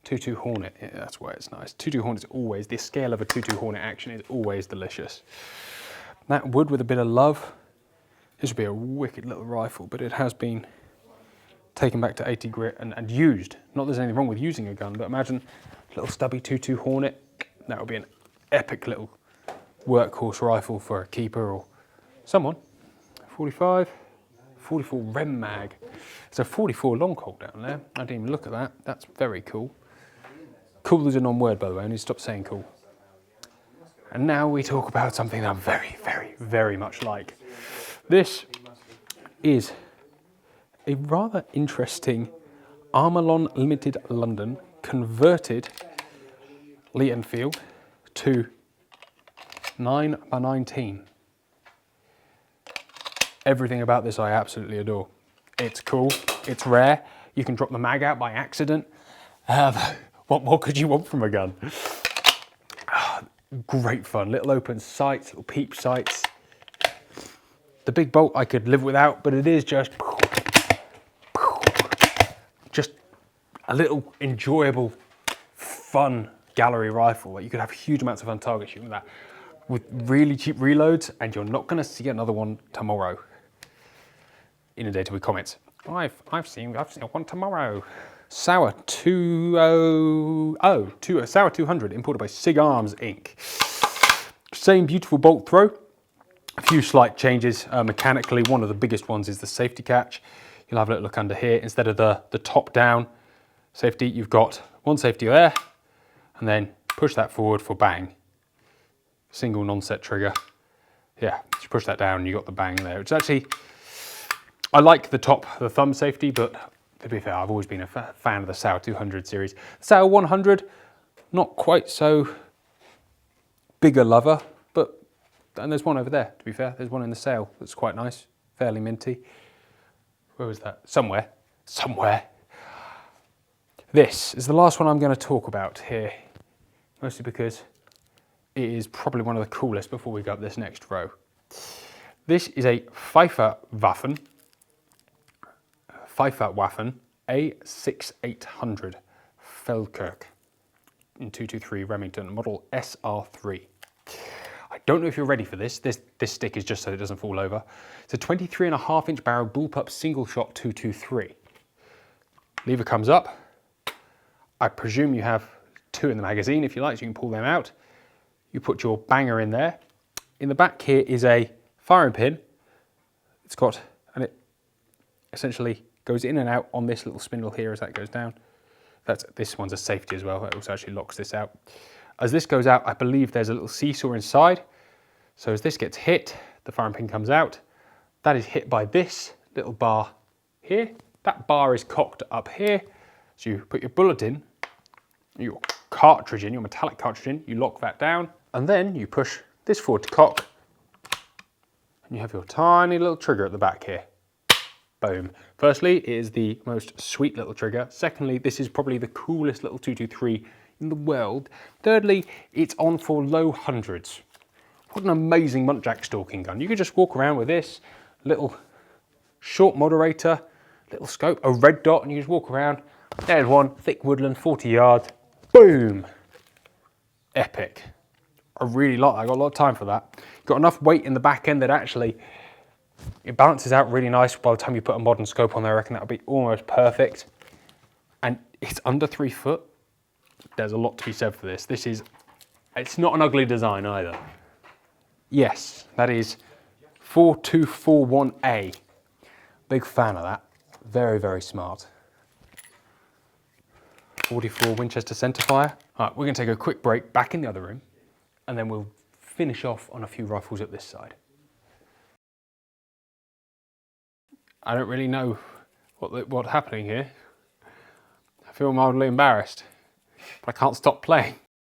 2.2 Hornet, yeah, that's why it's nice. 2.2 Hornet is always, the scale of a 2.2 Hornet action is always delicious. That wood with a bit of love. This would be a wicked little rifle, but it has been taken back to 80 grit and used. Not that there's anything wrong with using a gun, but imagine a little stubby 2.2 Hornet. That would be an epic little workhorse rifle for a keeper or someone. 45, 44 Rem mag. It's a 44 long Colt down there. I didn't even look at that. That's very cool. Cool is a non-word, by the way. I need to stop saying cool. And now we talk about something that I'm very, very, very much like. This is a rather interesting Armalon Limited London converted Lee Enfield to 9x19. Everything about this I absolutely adore. It's cool, it's rare, you can drop the mag out by accident. What more could you want from a gun? Great fun, little open sights, little peep sights. The big bolt I could live without, but it is just a little enjoyable, fun gallery rifle that you could have huge amounts of fun target shooting with that, with really cheap reloads, and you're not going to see another one tomorrow. Inundated with comments. I've seen one tomorrow. Sauer 200, Sauer 200, imported by Sig Arms Inc. Same beautiful bolt throw. A few slight changes mechanically. One of the biggest ones is the safety catch. You'll have a little look under here. Instead of the top down safety, you've got one safety there, and then push that forward for bang. Single non-set trigger. Yeah, just push that down and you got the bang there. It's actually, I like the thumb safety, but to be fair, I've always been a fan of the Sauer 200 series. The Sauer 100, not quite so big a lover, but, and there's one over there, to be fair. There's one in the sale that's quite nice, fairly minty. Where was that? Somewhere. This is the last one I'm going to talk about here, mostly because it is probably one of the coolest before we go up this next row. This is a Pfeifferwaffen A6800 Feldkirch in 223 Remington, model SR3. I don't know if you're ready for this. This stick is just so it doesn't fall over. It's a 23.5-inch barrel bullpup single shot 223. Lever comes up. I presume you have two in the magazine if you like, so you can pull them out. You put your banger in there. In the back here is a firing pin. It's got, and it essentially goes in and out on this little spindle here as that goes down. This one's a safety as well. It also actually locks this out. As this goes out, I believe there's a little seesaw inside. So as this gets hit, the firing pin comes out. That is hit by this little bar here. That bar is cocked up here. So you put your bullet in, your cartridge in, your metallic cartridge in, you lock that down, and then you push this forward to cock, and you have your tiny little trigger at the back here. Boom. Firstly, it is the most sweet little trigger. Secondly, this is probably the coolest little 223 in the world. Thirdly, it's on for low hundreds. What an amazing muntjac stalking gun. You could just walk around with this little short moderator, little scope, a red dot, and you just walk around. There's one, thick woodland, 40 yards. Boom. Epic. I really like that. I got a lot of time for that. Got enough weight in the back end that actually it balances out really nice. By the time you put a modern scope on there, I reckon that'll be almost perfect. And it's under 3 foot. There's a lot to be said for this. It's not an ugly design either. Yes, that is 4241A. Big fan of that. Very, very smart. 44 Winchester centerfire. All right, we're going to take a quick break back in the other room, and then we'll finish off on a few rifles at this side. I don't really know what's happening here. I feel mildly embarrassed, but I can't stop playing.